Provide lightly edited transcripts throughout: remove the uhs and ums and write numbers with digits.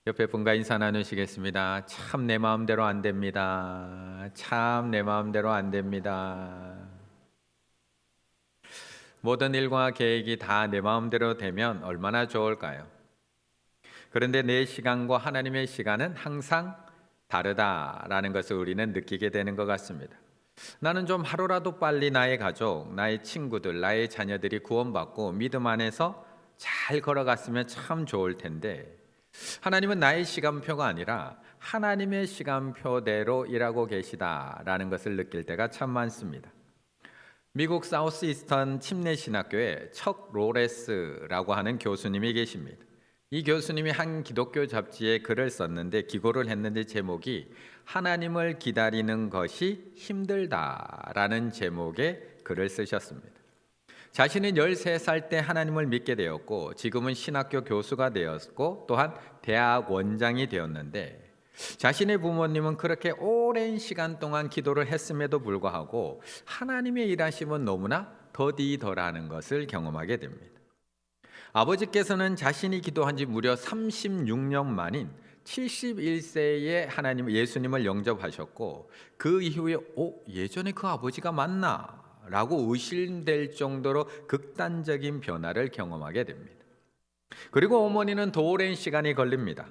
옆에 분과 인사 나누시겠습니다. 참 내 마음대로 안 됩니다. 참 내 마음대로 안 됩니다. 모든 일과 계획이 다 내 마음대로 되면 얼마나 좋을까요? 그런데 내 시간과 하나님의 시간은 항상 다르다라는 것을 우리는 느끼게 되는 것 같습니다. 나는 좀 하루라도 빨리 나의 가족, 나의 친구들, 나의 자녀들이 구원받고 믿음 안에서 잘 걸어갔으면 참 좋을 텐데 하나님은 나의 시간표가 아니라 하나님의 시간표대로 일하고 계시다라는 것을 느낄 때가 참 많습니다. 미국 사우스 이스턴 침례 신학교에 척 로레스라고 하는 교수님이 계십니다. 이 교수님이 한 기독교 잡지에 글을 썼는데 기고를 했는데 제목이 하나님을 기다리는 것이 힘들다라는 제목의 글을 쓰셨습니다. 자신은 13살 때 하나님을 믿게 되었고 지금은 신학교 교수가 되었고 또한 대학 원장이 되었는데 자신의 부모님은 그렇게 오랜 시간 동안 기도를 했음에도 불구하고 하나님의 일하심은 너무나 더디더라는 것을 경험하게 됩니다. 아버지께서는 자신이 기도한 지 무려 36년 만인 71세에 하나님 예수님을 영접하셨고 그 이후에 예전에 그 아버지가 맞나? 라고 의심될 정도로 극단적인 변화를 경험하게 됩니다. 그리고 어머니는 더 오랜 시간이 걸립니다.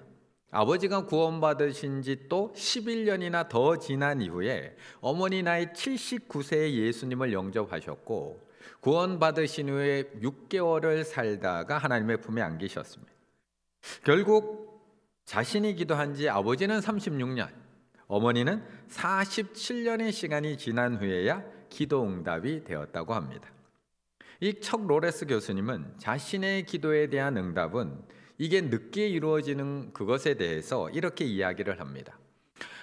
아버지가 구원받으신 지 또 11년이나 더 지난 이후에 어머니 나이 79세에 예수님을 영접하셨고 구원받으신 후에 6개월을 살다가 하나님의 품에 안기셨습니다. 결국 자신이 기도한 지 아버지는 36년, 어머니는 47년의 시간이 지난 후에야 기도 응답이 되었다고 합니다. 이 척 로레스 교수님은 자신의 기도에 대한 응답은 이게 늦게 이루어지는 그것에 대해서 이렇게 이야기를 합니다.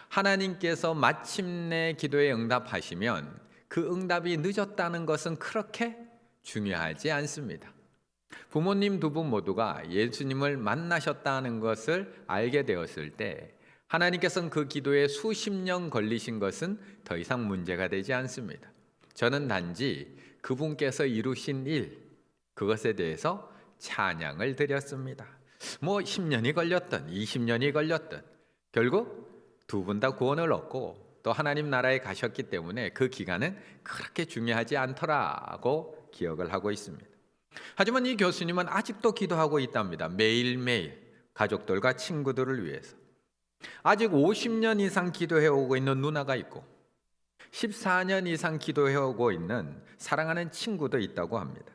하나님께서 마침내 기도에 응답하시면 그 응답이 늦었다는 것은 그렇게 중요하지 않습니다. 부모님 두 분 모두가 예수님을 만나셨다는 것을 알게 되었을 때 하나님께서는 그 기도에 수십 년 걸리신 것은 더 이상 문제가 되지 않습니다. 저는 단지 그분께서 이루신 일, 그것에 대해서 찬양을 드렸습니다. 10년이 걸렸든 20년이 걸렸든 결국 두 분 다 구원을 얻고 또 하나님 나라에 가셨기 때문에 그 기간은 그렇게 중요하지 않더라고 기억을 하고 있습니다. 하지만 이 교수님은 아직도 기도하고 있답니다. 매일매일 가족들과 친구들을 위해서. 아직 50년 이상 기도해오고 있는 누나가 있고 14년 이상 기도해오고 있는 사랑하는 친구도 있다고 합니다.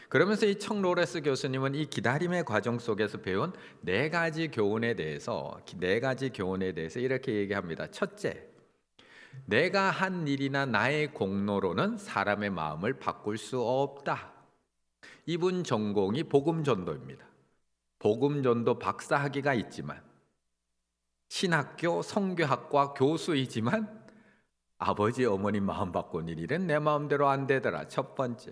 그러면서 이 척 로레스 교수님은 이 기다림의 과정 속에서 배운 네 가지 교훈에 대해서 이렇게 얘기합니다. 첫째, 내가 한 일이나 나의 공로로는 사람의 마음을 바꿀 수 없다. 이분 전공이 복음 전도입니다. 복음 전도 박사학위가 있지만 신학교 성교학과 교수이지만 아버지 어머니 마음 바꾼 일은 내 마음대로 안 되더라. 첫 번째.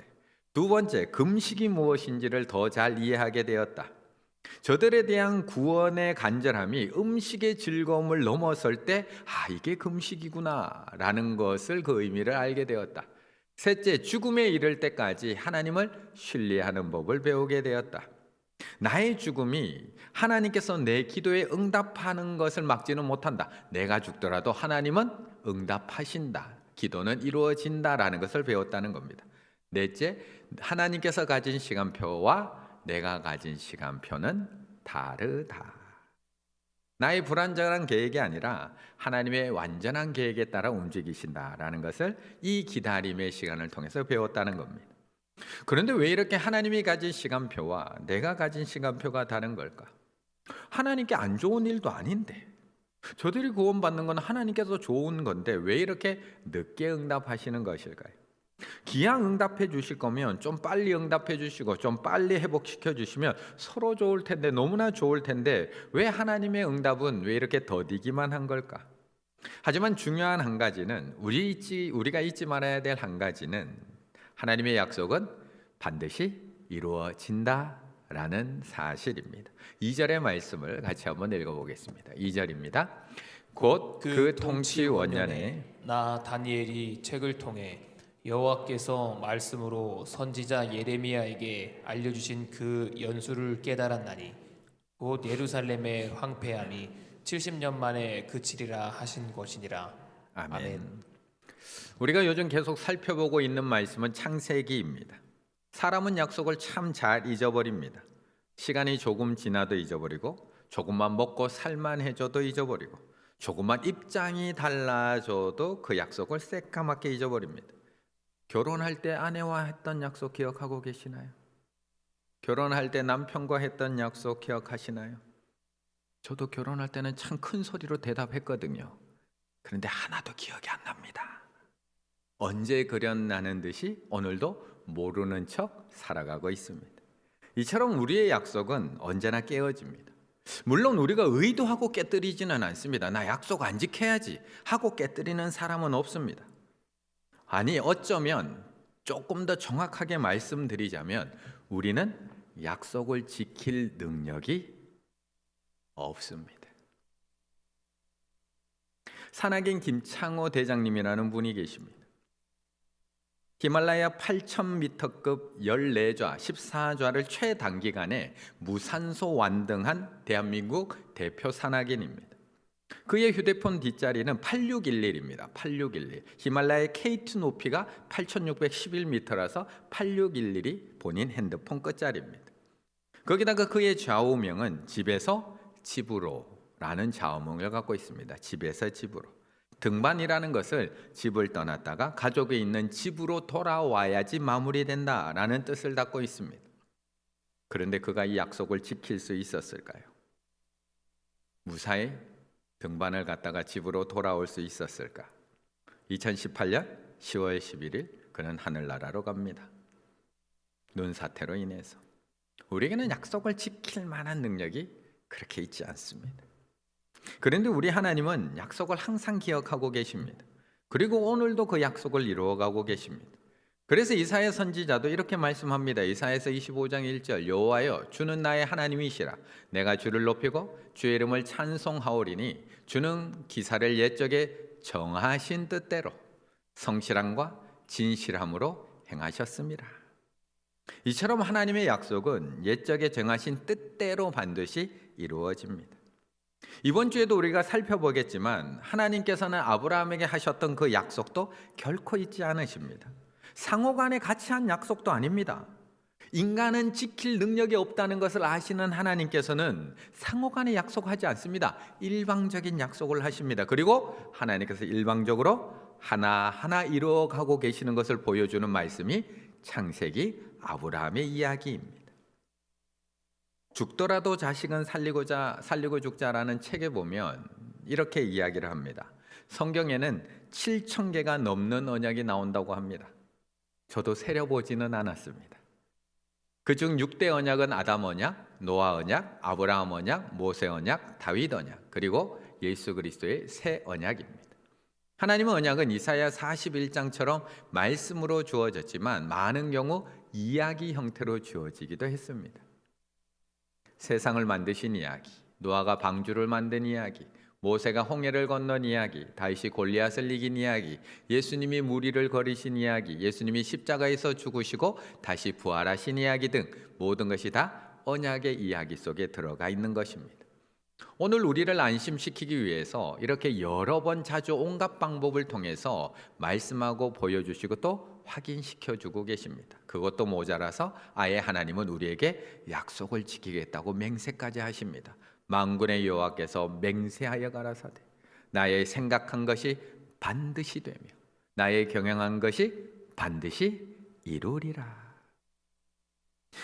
두 번째, 금식이 무엇인지를 더 잘 이해하게 되었다. 저들에 대한 구원의 간절함이 음식의 즐거움을 넘어설 때 이게 금식이구나 라는 것을 그 의미를 알게 되었다. 셋째, 죽음에 이를 때까지 하나님을 신뢰하는 법을 배우게 되었다. 나의 죽음이 하나님께서 내 기도에 응답하는 것을 막지는 못한다. 내가 죽더라도 하나님은 응답하신다. 기도는 이루어진다라는 것을 배웠다는 겁니다. 넷째, 하나님께서 가진 시간표와 내가 가진 시간표는 다르다. 나의 불완전한 계획이 아니라 하나님의 완전한 계획에 따라 움직이신다라는 것을 이 기다림의 시간을 통해서 배웠다는 겁니다. 그런데 왜 이렇게 하나님이 가진 시간표와 내가 가진 시간표가 다른 걸까? 하나님께 안 좋은 일도 아닌데 저들이 구원받는 건 하나님께서 좋은 건데 왜 이렇게 늦게 응답하시는 것일까요? 기왕 응답해 주실 거면 좀 빨리 응답해 주시고 좀 빨리 회복시켜 주시면 서로 좋을 텐데, 너무나 좋을 텐데 왜 하나님의 응답은 왜 이렇게 더디기만 한 걸까? 하지만 중요한 한 가지는 우리가 잊지 말아야 될 한 가지는 하나님의 약속은 반드시 이루어진다라는 사실입니다. 2절의 말씀을 같이 한번 읽어보겠습니다. 2절입니다. 곧 그 통치 원년에 나 다니엘이 책을 통해 여호와께서 말씀으로 선지자 예레미야에게 알려주신 그 연수를 깨달았나니 곧 예루살렘의 황폐함이 70년 만에 그치리라 하신 것이니라. 아멘. 우리가 요즘 계속 살펴보고 있는 말씀은 창세기입니다. 사람은 약속을 참 잘 잊어버립니다. 시간이 조금 지나도 잊어버리고, 조금만 먹고 살만해져도 잊어버리고, 조금만 입장이 달라져도 그 약속을 새까맣게 잊어버립니다. 결혼할 때 아내와 했던 약속 기억하고 계시나요? 결혼할 때 남편과 했던 약속 기억하시나요? 저도 결혼할 때는 참 큰 소리로 대답했거든요. 그런데 하나도 기억이 안 납니다. 언제 그렸나는 듯이 오늘도 모르는 척 살아가고 있습니다. 이처럼 우리의 약속은 언제나 깨어집니다. 물론 우리가 의도하고 깨뜨리지는 않습니다. 나 약속 안 지켜야지 하고 깨뜨리는 사람은 없습니다. 아니, 어쩌면 조금 더 정확하게 말씀드리자면 우리는 약속을 지킬 능력이 없습니다. 산악인 김창호 대장님이라는 분이 계십니다. 히말라야 8,000m급 14좌, 14좌를 최단기간에 무산소 완등한 대한민국 대표 산악인입니다. 그의 휴대폰 뒷자리는 8611입니다. 8611. 히말라야 K2 높이가 8,611m라서 8611이 본인 핸드폰 끝자리입니다. 거기다가 그의 좌우명은 집에서 집으로라는 좌우명을 갖고 있습니다. 집에서 집으로. 등반이라는 것을 집을 떠났다가 가족이 있는 집으로 돌아와야지 마무리된다라는 뜻을 갖고 있습니다. 그런데 그가 이 약속을 지킬 수 있었을까요? 무사히 등반을 갔다가 집으로 돌아올 수 있었을까? 2018년 10월 11일 그는 하늘나라로 갑니다. 눈사태로 인해서. 우리에게는 약속을 지킬 만한 능력이 그렇게 있지 않습니다. 그런데 우리 하나님은 약속을 항상 기억하고 계십니다. 그리고 오늘도 그 약속을 이루어가고 계십니다. 그래서 이사야 선지자도 이렇게 말씀합니다. 이사야서 25장 1절 여호와여 주는 나의 하나님이시라. 내가 주를 높이고 주의 이름을 찬송하오리니 주는 기사를 옛적에 정하신 뜻대로 성실함과 진실함으로 행하셨습니다. 이처럼 하나님의 약속은 옛적에 정하신 뜻대로 반드시 이루어집니다. 이번 주에도 우리가 살펴보겠지만 하나님께서는 아브라함에게 하셨던 그 약속도 결코 잊지 않으십니다. 상호간에 같이 한 약속도 아닙니다. 인간은 지킬 능력이 없다는 것을 아시는 하나님께서는 상호간에 약속하지 않습니다. 일방적인 약속을 하십니다. 그리고 하나님께서 일방적으로 하나하나 이루어가고 계시는 것을 보여주는 말씀이 창세기 아브라함의 이야기입니다. 죽더라도 자식은 살리고 죽자라는 책에 보면 이렇게 이야기를 합니다. 성경에는 7,000개가 넘는 언약이 나온다고 합니다. 저도 세려보지는 않았습니다. 그중 6대 언약은 아담 언약, 노아 언약, 아브라함 언약, 모세 언약, 다윗 언약, 그리고 예수 그리스도의 새 언약입니다. 하나님의 언약은 이사야 41장처럼 말씀으로 주어졌지만 많은 경우 이야기 형태로 주어지기도 했습니다. 세상을 만드신 이야기, 노아가 방주를 만든 이야기, 모세가 홍해를 건넌 이야기, 다윗이 골리앗을 이긴 이야기, 예수님이 무리를 거리신 이야기, 예수님이 십자가에서 죽으시고 다시 부활하신 이야기 등 모든 것이 다 언약의 이야기 속에 들어가 있는 것입니다. 오늘 우리를 안심시키기 위해서 이렇게 여러 번 자주 온갖 방법을 통해서 말씀하고 보여주시고 또 확인시켜주고 계십니다. 그것도 모자라서 아예 하나님은 우리에게 약속을 지키겠다고 맹세까지 하십니다. 만군의 여호와께서 맹세하여 가라사대 나의 생각한 것이 반드시 되며 나의 경영한 것이 반드시 이루리라.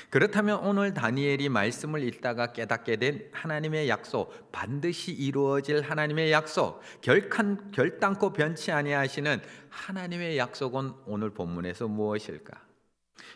그렇다면 오늘 다니엘이 말씀을 읽다가 깨닫게 된 하나님의 약속, 반드시 이루어질 하나님의 약속, 결단코 변치 아니하시는 하나님의 약속은 오늘 본문에서 무엇일까?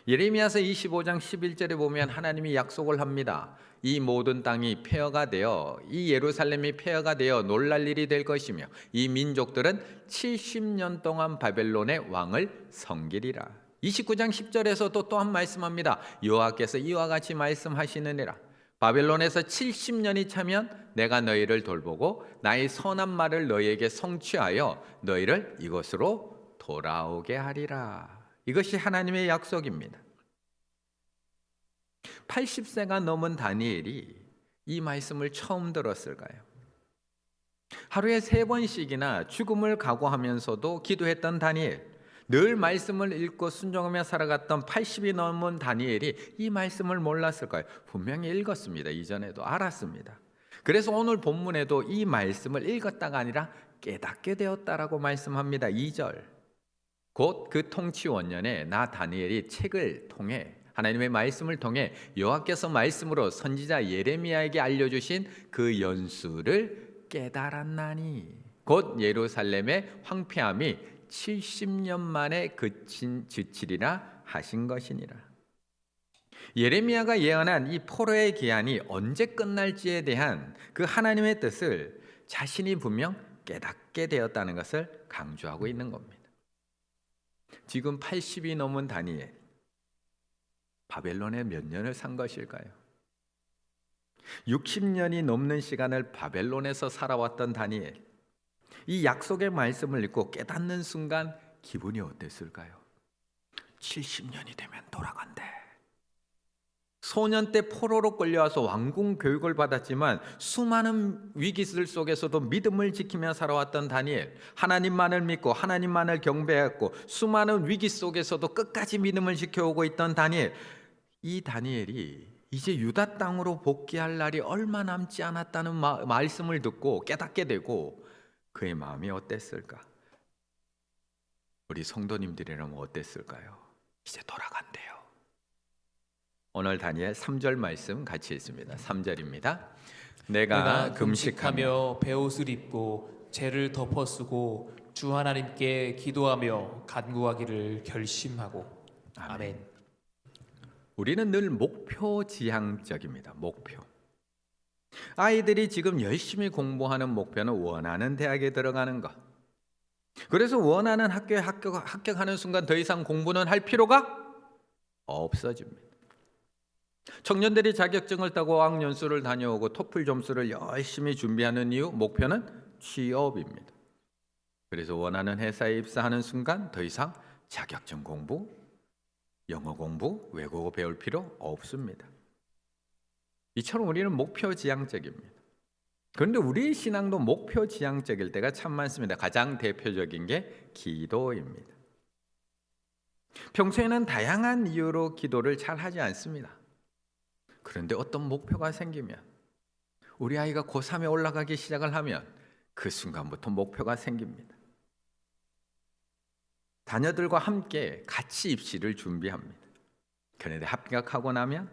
예레미야서 25장 11절에 보면 하나님이 약속을 합니다. 이 모든 땅이 폐허가 되어 이 예루살렘이 폐허가 되어 놀랄 일이 될 것이며 이 민족들은 70년 동안 바벨론의 왕을 섬기리라. 29장 10절에서도 또 한 말씀합니다. 여호와께서 이와 같이 말씀하시느니라. 바벨론에서 70년이 차면 내가 너희를 돌보고 나의 선한 말을 너희에게 성취하여 너희를 이곳으로 돌아오게 하리라. 이것이 하나님의 약속입니다. 80세가 넘은 다니엘이 이 말씀을 처음 들었을까요? 하루에 3번씩이나 죽음을 각오하면서도 기도했던 다니엘, 늘 말씀을 읽고 순종하며 살아갔던 80이 넘은 다니엘이 이 말씀을 몰랐을까요? 분명히 읽었습니다. 이전에도 알았습니다. 그래서 오늘 본문에도 이 말씀을 읽었다가 아니라 깨닫게 되었다라고 말씀합니다. 2절, 곧 그 통치 원년에 나 다니엘이 책을 통해 하나님의 말씀을 통해 여호와께서 말씀으로 선지자 예레미야에게 알려주신 그 연수를 깨달았나니, 곧 예루살렘의 황폐함이 70년 만에 그치리라 하신 것이니라. 예레미야가 예언한 이 포로의 기한이 언제 끝날지에 대한 그 하나님의 뜻을 자신이 분명 깨닫게 되었다는 것을 강조하고 있는 겁니다. 지금 80이 넘은 다니엘, 바벨론에 몇 년을 산 것일까요? 60년이 넘는 시간을 바벨론에서 살아왔던 다니엘, 이 약속의 말씀을 읽고 깨닫는 순간 기분이 어땠을까요? 70년이 되면 돌아간대. 소년 때 포로로 끌려와서 왕궁 교육을 받았지만 수많은 위기들 속에서도 믿음을 지키며 살아왔던 다니엘, 하나님만을 믿고 하나님만을 경배했고 수많은 위기 속에서도 끝까지 믿음을 지켜오고 있던 다니엘, 이 다니엘이 이제 유다 땅으로 복귀할 날이 얼마 남지 않았다는 말씀을 듣고 깨닫게 되고 그의 마음이 어땠을까? 우리 성도님들이라면 어땠을까요? 이제 돌아간대요. 오늘 다니엘 3절 말씀 같이 읽습니다. 3절입니다. 내가 금식하며 베옷을 입고 죄를 덮어쓰고 주 하나님께 기도하며 간구하기를 결심하고. 아멘. 우리는 늘 목표 지향적입니다. 목표. 아이들이 지금 열심히 공부하는 목표는 원하는 대학에 들어가는 것. 그래서 원하는 학교에 합격하는 순간 더 이상 공부는 할 필요가 없어집니다. 청년들이 자격증을 따고 어학연수를 다녀오고 토플 점수를 열심히 준비하는 이유, 목표는 취업입니다. 그래서 원하는 회사에 입사하는 순간 더 이상 자격증 공부, 영어 공부, 외국어 배울 필요 없습니다. 이처럼 우리는 목표 지향적입니다. 그런데 우리 신앙도 목표 지향적일 때가 참 많습니다. 가장 대표적인 게 기도입니다. 평소에는 다양한 이유로 기도를 잘 하지 않습니다. 그런데 어떤 목표가 생기면, 우리 아이가 고3에 올라가기 시작을 하면 그 순간부터 목표가 생깁니다. 자녀들과 함께 같이 입시를 준비합니다. 그런데 합격하고 나면,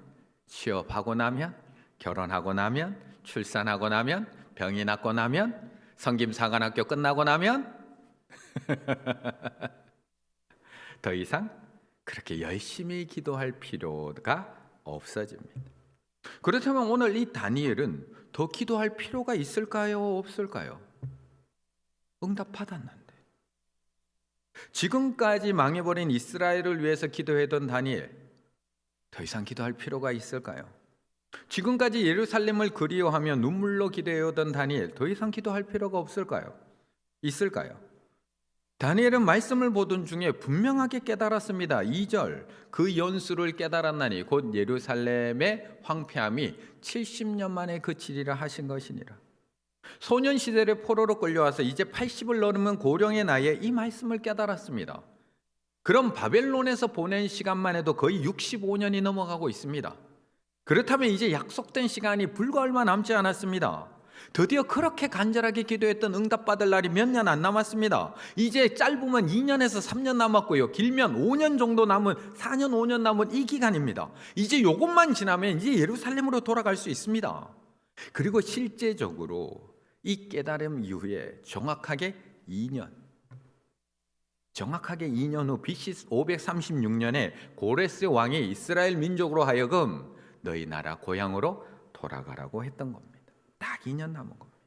취업하고 나면, 결혼하고 나면, 출산하고 나면, 병이 낫고 나면, 성김사관학교 끝나고 나면 더 이상 그렇게 열심히 기도할 필요가 없어집니다. 그렇다면 오늘 이 다니엘은 더 기도할 필요가 있을까요? 없을까요? 응답받았는데. 지금까지 망해버린 이스라엘을 위해서 기도했던 다니엘, 더 이상 기도할 필요가 있을까요? 지금까지 예루살렘을 그리워하며 눈물로 기도해오던 다니엘, 더 이상 기도할 필요가 없을까요? 있을까요? 다니엘은 말씀을 보던 중에 분명하게 깨달았습니다. 2절, 그 연수를 깨달았나니 곧 예루살렘의 황폐함이 70년 만에 그치리라 하신 것이니라. 소년 시절에 포로로 끌려와서 이제 80을 넘으면 고령의 나이에 이 말씀을 깨달았습니다. 그럼 바벨론에서 보낸 시간만 해도 거의 65년이 넘어가고 있습니다. 그렇다면 이제 약속된 시간이 불과 얼마 남지 않았습니다. 드디어 그렇게 간절하게 기도했던 응답받을 날이 몇 년 안 남았습니다. 이제 짧으면 2년에서 3년 남았고요, 길면 5년 정도 남은, 4년 5년 남은 이 기간입니다. 이제 요것만 지나면 이제 예루살렘으로 돌아갈 수 있습니다. 그리고 실제적으로 이 깨달음 이후에 정확하게 2년 후 BC 536년에 고레스 왕이 이스라엘 민족으로 하여금 너희 나라 고향으로 돌아가라고 했던 겁니다. 딱 2년 남은 겁니다.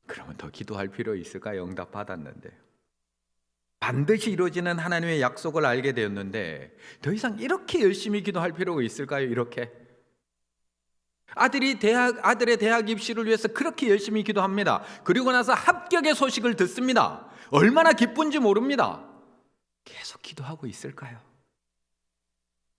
그러면 더 기도할 필요 있을까요? 응답 받았는데, 반드시 이루어지는 하나님의 약속을 알게 되었는데 더 이상 이렇게 열심히 기도할 필요가 있을까요? 이렇게 아들의 대학 입시를 위해서 그렇게 열심히 기도합니다. 그리고 나서 합격의 소식을 듣습니다. 얼마나 기쁜지 모릅니다. 계속 기도하고 있을까요?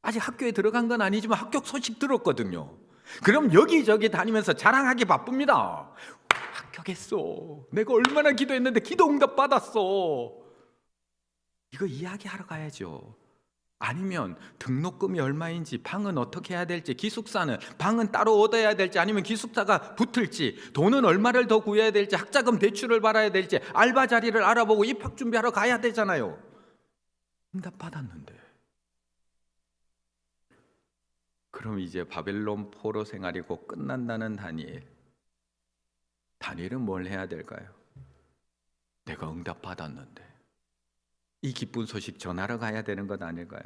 아직 학교에 들어간 건 아니지만 합격 소식 들었거든요. 그럼 여기저기 다니면서 자랑하기 바쁩니다. 합격했어. 내가 얼마나 기도했는데 기도 응답 받았어. 이거 이야기하러 가야죠. 아니면 등록금이 얼마인지, 방은 어떻게 해야 될지, 기숙사는 방은 따로 얻어야 될지, 아니면 기숙사가 붙을지, 돈은 얼마를 더 구해야 될지, 학자금 대출을 받아야 될지, 알바 자리를 알아보고 입학 준비하러 가야 되잖아요. 응답 받았는데. 그럼 이제 바벨론 포로 생활이 곧 끝난다는 다니엘. 다니엘은 뭘 해야 될까요? 내가 응답 받았는데 이 기쁜 소식 전하러 가야 되는 것 아닐까요?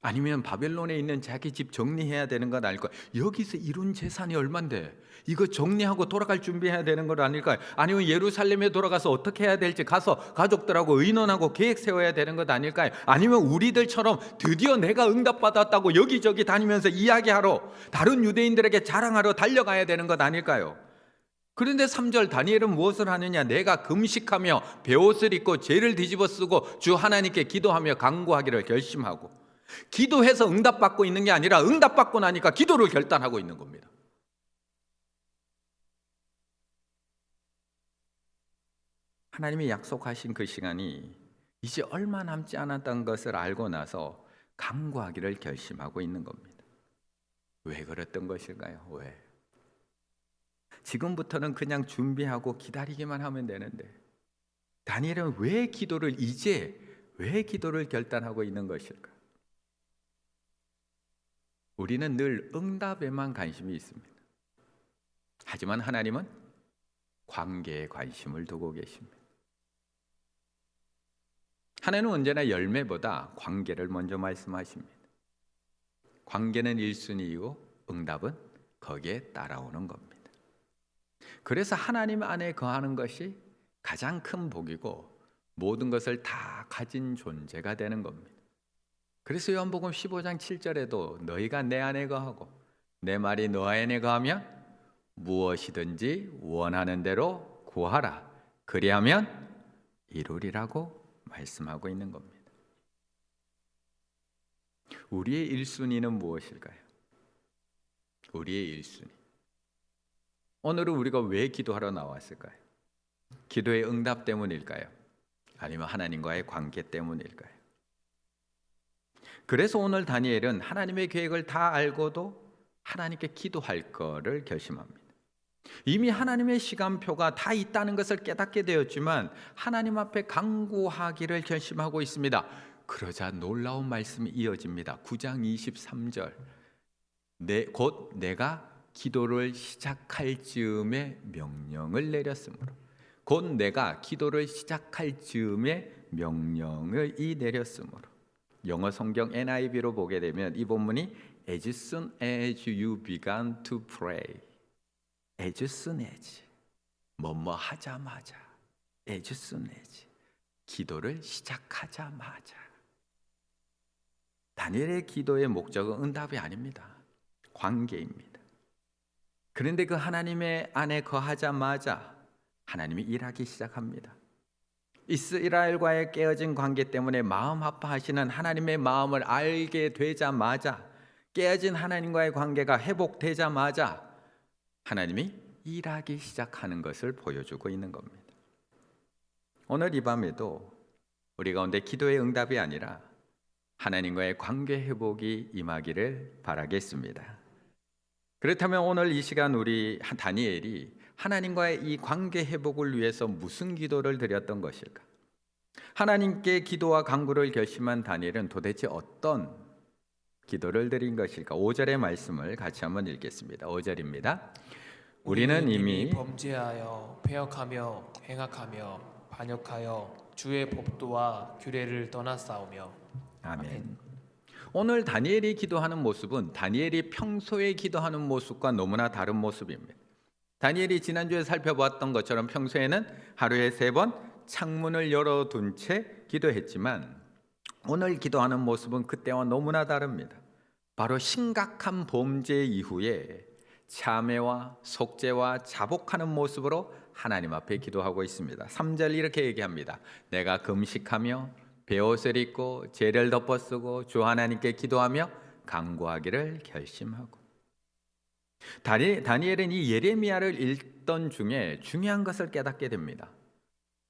아니면 바벨론에 있는 자기 집 정리해야 되는 것 아닐까요? 여기서 이룬 재산이 얼만데 이거 정리하고 돌아갈 준비해야 되는 것 아닐까요? 아니면 예루살렘에 돌아가서 어떻게 해야 될지 가서 가족들하고 의논하고 계획 세워야 되는 것 아닐까요? 아니면 우리들처럼 드디어 내가 응답받았다고 여기저기 다니면서 이야기하러, 다른 유대인들에게 자랑하러 달려가야 되는 것 아닐까요? 그런데 3절 다니엘은 무엇을 하느냐? 내가 금식하며 베옷을 입고 죄를 뒤집어 쓰고 주 하나님께 기도하며 간구하기를 결심하고. 기도해서 응답받고 있는 게 아니라 응답받고 나니까 기도를 결단하고 있는 겁니다. 하나님이 약속하신 그 시간이 이제 얼마 남지 않았다는 것을 알고 나서 간구하기를 결심하고 있는 겁니다. 왜 그랬던 것일까요? 왜? 지금부터는 그냥 준비하고 기다리기만 하면 되는데 다니엘은 왜 기도를 결단하고 있는 것일까? 우리는 늘 응답에만 관심이 있습니다. 하지만 하나님은 관계에 관심을 두고 계십니다. 하나님은 언제나 열매보다 관계를 먼저 말씀하십니다. 관계는 1순위이고 응답은 거기에 따라오는 겁니다. 그래서 하나님 안에 거하는 것이 가장 큰 복이고 모든 것을 다 가진 존재가 되는 겁니다. 그래서 요한복음 15장 7절에도 너희가 내 안에 거하고 내 말이 너 안에 거하면 무엇이든지 원하는 대로 구하라. 그리하면 이루리라고 말씀하고 있는 겁니다. 우리의 1순위는 무엇일까요? 우리의 1순위. 오늘은 우리가 왜 기도하러 나왔을까요? 기도의 응답 때문일까요? 아니면 하나님과의 관계 때문일까요? 그래서 오늘 다니엘은 하나님의 계획을 다 알고도 하나님께 기도할 거를 결심합니다. 이미 하나님의 시간표가 다 있다는 것을 깨닫게 되었지만 하나님 앞에 간구하기를 결심하고 있습니다. 그러자 놀라운 말씀이 이어집니다. 9장 23절. 곧 내가 기도를 시작할 즈음에 명령을 내렸으므로. 곧 내가 기도를 시작할 즈음에 명령을 내렸으므로. 영어 성경 NIV로 보게 되면 이 본문이 As soon as you began to pray. As soon as. 뭐뭐 하자마자. As soon as. 기도를 시작하자마자. 다니엘의 기도의 목적은 응답이 아닙니다. 관계입니다. 그런데 그 하나님의 안에 거하자마자 하나님이 일하기 시작합니다. 이스라엘과의 깨어진 관계 때문에 마음 아파하시는 하나님의 마음을 알게 되자마자, 깨어진 하나님과의 관계가 회복되자마자 하나님이 일하기 시작하는 것을 보여주고 있는 겁니다. 오늘 이 밤에도 우리 가운데 기도의 응답이 아니라 하나님과의 관계 회복이 임하기를 바라겠습니다. 그렇다면 오늘 이 시간 우리 다니엘이 하나님과의 이 관계 회복을 위해서 무슨 기도를 드렸던 것일까? 하나님께 기도와 간구를 결심한 다니엘은 도대체 어떤 기도를 드린 것일까? 5절의 말씀을 같이 한번 읽겠습니다. 5절입니다. 우리는 이미 범죄하여 패역하며 행악하며 반역하여 주의 법도와 규례를 떠났사오며. 아멘. 오늘 다니엘이 기도하는 모습은 다니엘이 평소에 기도하는 모습과 너무나 다른 모습입니다. 다니엘이 지난주에 살펴보았던 것처럼 평소에는 하루에 3번 창문을 열어둔 채 기도했지만 오늘 기도하는 모습은 그때와 너무나 다릅니다. 바로 심각한 범죄 이후에 참회와 속죄와 자복하는 모습으로 하나님 앞에 기도하고 있습니다. 3절 이렇게 얘기합니다. 내가 금식하며 베옷을 입고 죄를 덮어쓰고 주 하나님께 기도하며 간구하기를 결심하고. 다니엘은 이 예레미야를 읽던 중에 중요한 것을 깨닫게 됩니다.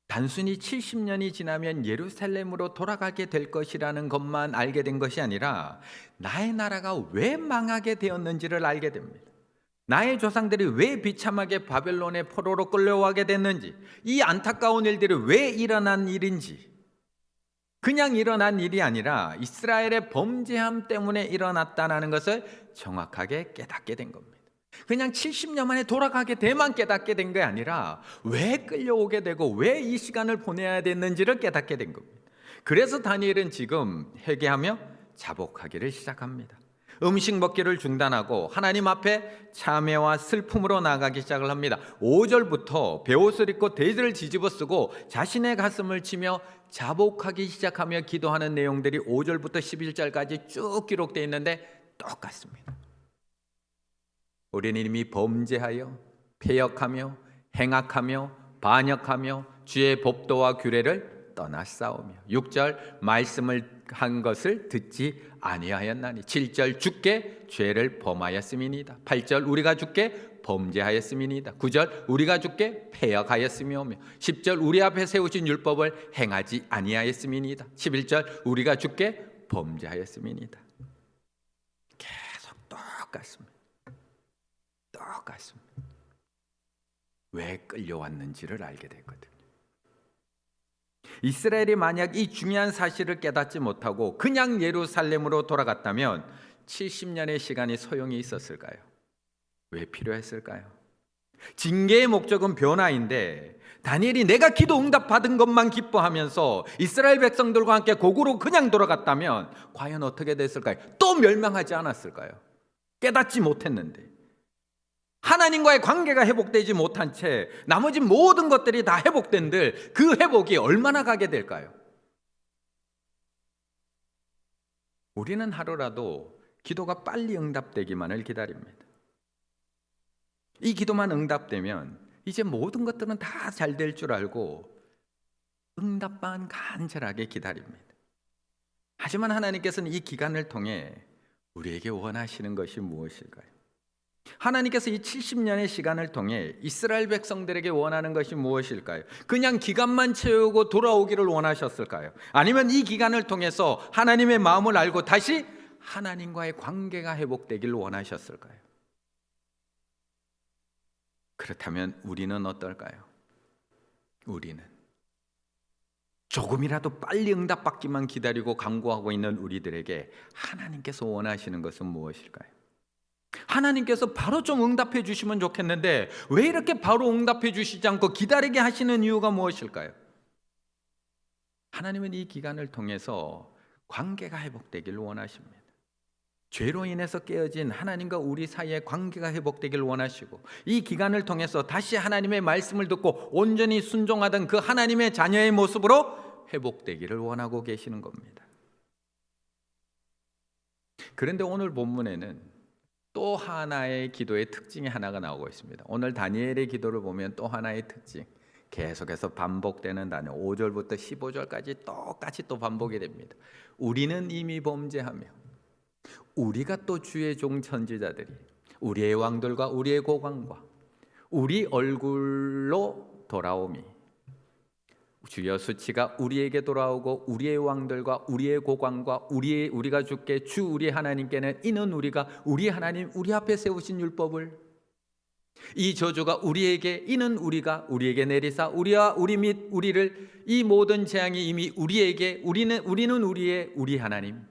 단순히 70년이 지나면 예루살렘으로 돌아가게 될 것이라는 것만 알게 된 것이 아니라 나의 나라가 왜 망하게 되었는지를 알게 됩니다. 나의 조상들이 왜 비참하게 바벨론의 포로로 끌려가게 됐는지, 이 안타까운 일들이 왜 일어난 일인지, 그냥 일어난 일이 아니라 이스라엘의 범죄함 때문에 일어났다는 것을 정확하게 깨닫게 된 겁니다. 그냥 70년 만에 돌아가게 돼만 깨닫게 된 게 아니라 왜 끌려오게 되고 왜 이 시간을 보내야 됐는지를 깨닫게 된 겁니다. 그래서 다니엘은 지금 회개하며 자복하기를 시작합니다. 음식 먹기를 중단하고 하나님 앞에 참회와 슬픔으로 나아가기 시작을 합니다. 5절부터 베옷을 입고 대지를 뒤집어 쓰고 자신의 가슴을 치며 자복하기 시작하며 기도하는 내용들이 5절부터 11절까지 쭉 기록되어 있는데 똑같습니다. 우리는 이미 범죄하여 패역하며 행악하며 반역하며 주의 법도와 규례를 떠났사오며 6절 말씀을 한 것을 듣지 아니하였나니 7절 주께 죄를 범하였음이니이다. 8절 우리가 주께 범죄하였음이니이다. 9절 우리가 주께 패역하였음이오며 10절 우리 앞에 세우신 율법을 행하지 아니하였음이니이다. 11절 우리가 주께 범죄하였음이니이다. 계속 똑같습니다. 똑같습니다. 왜 끌려왔는지를 알게 됐거든요. 이스라엘이 만약 이 중요한 사실을 깨닫지 못하고 그냥 예루살렘으로 돌아갔다면 70년의 시간이 소용이 있었을까요? 왜 필요했을까요? 징계의 목적은 변화인데 다니엘이 내가 기도 응답 받은 것만 기뻐하면서 이스라엘 백성들과 함께 고국으로 그냥 돌아갔다면 과연 어떻게 됐을까요? 또 멸망하지 않았을까요? 깨닫지 못했는데 하나님과의 관계가 회복되지 못한 채 나머지 모든 것들이 다 회복된들 그 회복이 얼마나 가게 될까요? 우리는 하루라도 기도가 빨리 응답되기만을 기다립니다. 이 기도만 응답되면 이제 모든 것들은 다 잘 될 줄 알고 응답만 간절하게 기다립니다. 하지만 하나님께서는 이 기간을 통해 우리에게 원하시는 것이 무엇일까요? 하나님께서 이 70년의 시간을 통해 이스라엘 백성들에게 원하는 것이 무엇일까요? 그냥 기간만 채우고 돌아오기를 원하셨을까요? 아니면 이 기간을 통해서 하나님의 마음을 알고 다시 하나님과의 관계가 회복되기를 원하셨을까요? 그렇다면 우리는 어떨까요? 우리는 조금이라도 빨리 응답받기만 기다리고 간구하고 있는 우리들에게 하나님께서 원하시는 것은 무엇일까요? 하나님께서 바로 좀 응답해 주시면 좋겠는데 왜 이렇게 바로 응답해 주시지 않고 기다리게 하시는 이유가 무엇일까요? 하나님은 이 기간을 통해서 관계가 회복되기를 원하십니다. 죄로 인해서 깨어진 하나님과 우리 사이의 관계가 회복되기를 원하시고 이 기간을 통해서 다시 하나님의 말씀을 듣고 온전히 순종하던 그 하나님의 자녀의 모습으로 회복되기를 원하고 계시는 겁니다. 그런데 오늘 본문에는 또 하나의 기도의 특징이 하나가 나오고 있습니다. 오늘 다니엘의 기도를 보면 또 하나의 특징, 계속해서 반복되는 단어 5절부터 15절까지 똑같이 또 반복이 됩니다. 우리는 이미 범죄하며 우리가 또 주의 종 선지자들이 우리의 왕들과 우리의 고관과 우리 얼굴로 돌아오미 주여 수치가 우리에게 돌아오고 우리의 왕들과 우리의 고관과 우리가 주께 주 우리 하나님께는 이는 우리가 우리 하나님 우리 앞에 세우신 율법을 이 저주가 우리에게 이는 우리에게 내리사 우리와 우리 및 우리를 이 모든 재앙이 이미 우리에게 우리는 우리 하나님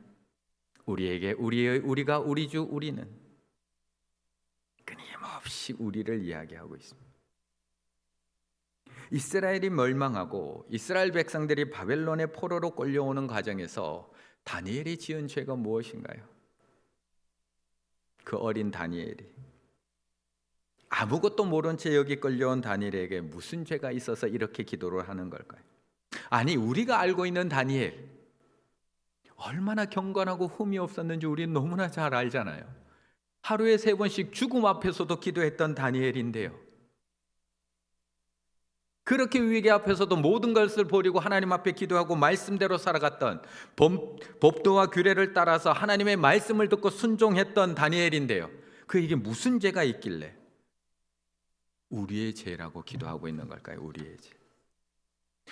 우리에게 우리가 우리 주 우리는 끊임없이 우리를 이야기하고 있습니다. 이스라엘이 멸망하고 이스라엘 백성들이 바벨론의 포로로 끌려오는 과정에서 다니엘이 지은 죄가 무엇인가요? 그 어린 다니엘이 아무것도 모른 채 여기 끌려온 다니엘에게 무슨 죄가 있어서 이렇게 기도를 하는 걸까요? 아니 우리가 알고 있는 다니엘 얼마나 경건하고 흠이 없었는지 우리는 너무나 잘 알잖아요. 하루에 3번씩 죽음 앞에서도 기도했던 다니엘인데요. 그렇게 위기 앞에서도 모든 것을 버리고 하나님 앞에 기도하고 말씀대로 살아갔던 법도와 규례를 따라서 하나님의 말씀을 듣고 순종했던 다니엘인데요. 그에게 무슨 죄가 있길래 우리의 죄라고 기도하고 있는 걸까요? 우리의 죄.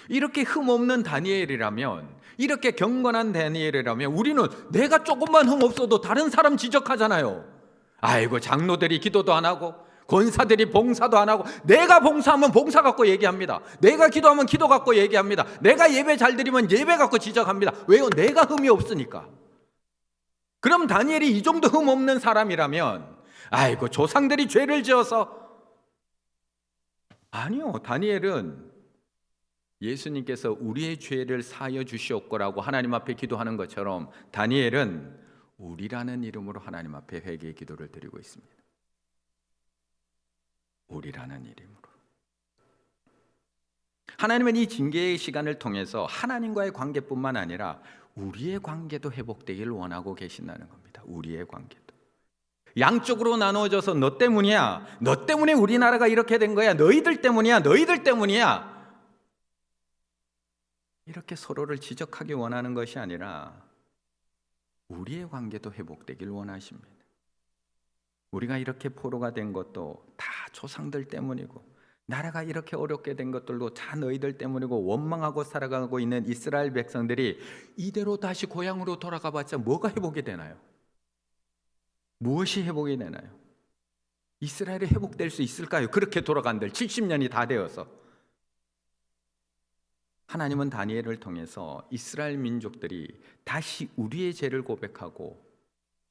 이렇게 흠없는 다니엘이라면, 이렇게 경건한 다니엘이라면 우리는 내가 조금만 흠없어도 다른 사람 지적하잖아요. 아이고, 장로들이 기도도 안 하고 권사들이 봉사도 안 하고, 내가 봉사하면 봉사 갖고 얘기합니다. 내가 기도하면 기도 갖고 얘기합니다. 내가 예배 잘 드리면 예배 갖고 지적합니다. 왜요? 내가 흠이 없으니까. 그럼 다니엘이 이 정도 흠 없는 사람이라면, 아이고, 조상들이 죄를 지어서. 아니요, 다니엘은 예수님께서 우리의 죄를 사하여 주시옵고라고 하나님 앞에 기도하는 것처럼 다니엘은 우리라는 이름으로 하나님 앞에 회개의 기도를 드리고 있습니다. 우리라는 이름으로. 하나님은 이 징계의 시간을 통해서 하나님과의 관계뿐만 아니라 우리의 관계도 회복되기를 원하고 계신다는 겁니다. 우리의 관계도. 양쪽으로 나누어져서 너 때문이야, 너 때문에 우리나라가 이렇게 된 거야, 너희들 때문이야, 너희들 때문이야, 이렇게 서로를 지적하기 원하는 것이 아니라 우리의 관계도 회복되길 원하십니다. 우리가 이렇게 포로가 된 것도 다 조상들 때문이고, 나라가 이렇게 어렵게 된 것들도 다 너희들 때문이고, 원망하고 살아가고 있는 이스라엘 백성들이 이대로 다시 고향으로 돌아가 봤자 뭐가 회복이 되나요? 무엇이 회복이 되나요? 이스라엘이 회복될 수 있을까요? 그렇게 돌아간들 70년이 다 되어서. 하나님은 다니엘을 통해서 이스라엘 민족들이 다시 우리의 죄를 고백하고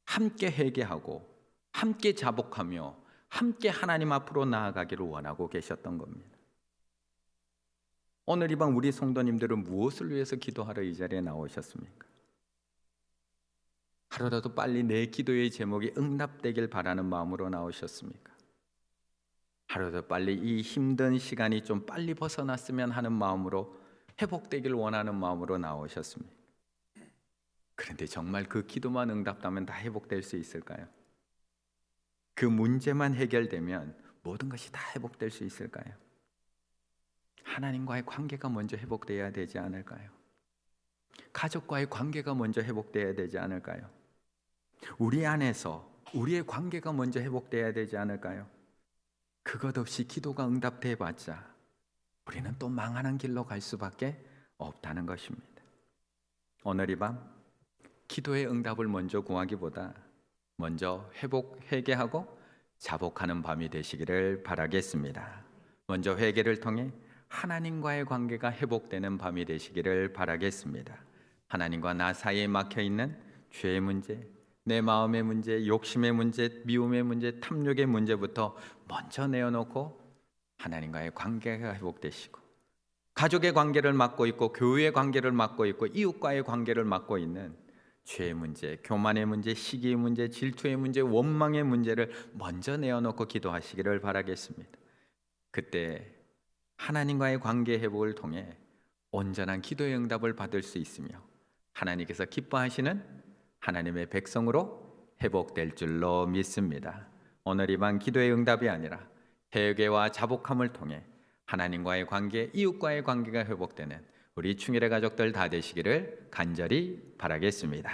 함께 회개하고 함께 자복하며 함께 하나님 앞으로 나아가기를 원하고 계셨던 겁니다. 오늘 이 밤 우리 성도님들은 무엇을 위해서 기도하러 이 자리에 나오셨습니까? 하루라도 빨리 내 기도의 제목이 응답되길 바라는 마음으로 나오셨습니까? 하루라도 빨리 이 힘든 시간이 좀 빨리 벗어났으면 하는 마음으로, 회복되길 원하는 마음으로 나오셨습니다. 그런데 정말 그 기도만 응답되면 다 회복될 수 있을까요? 그 문제만 해결되면 모든 것이 다 회복될 수 있을까요? 하나님과의 관계가 먼저 회복되어야 되지 않을까요? 가족과의 관계가 먼저 회복되어야 되지 않을까요? 우리 안에서 우리의 관계가 먼저 회복되어야 되지 않을까요? 그것 없이 기도가 응답돼봤자 우리는 또 망하는 길로 갈 수밖에 없다는 것입니다. 오늘 이 밤 기도의 응답을 먼저 구하기보다 먼저 회개하고 자복하는 밤이 되시기를 바라겠습니다. 먼저 회개를 통해 하나님과의 관계가 회복되는 밤이 되시기를 바라겠습니다. 하나님과 나 사이에 막혀있는 죄의 문제, 내 마음의 문제, 욕심의 문제, 미움의 문제, 탐욕의 문제부터 먼저 내어놓고 하나님과의 관계가 회복되시고, 가족의 관계를 맡고 있고 교회의 관계를 맡고 있고 이웃과의 관계를 맡고 있는 죄의 문제, 교만의 문제, 시기의 문제, 질투의 문제, 원망의 문제를 먼저 내어놓고 기도하시기를 바라겠습니다. 그때 하나님과의 관계 회복을 통해 온전한 기도의 응답을 받을 수 있으며 하나님께서 기뻐하시는 하나님의 백성으로 회복될 줄로 믿습니다. 오늘 이 밤 기도의 응답이 아니라 회개와 자복함을 통해 하나님과의 관계, 이웃과의 관계가 회복되는 우리 충일의 가족들 다 되시기를 간절히 바라겠습니다.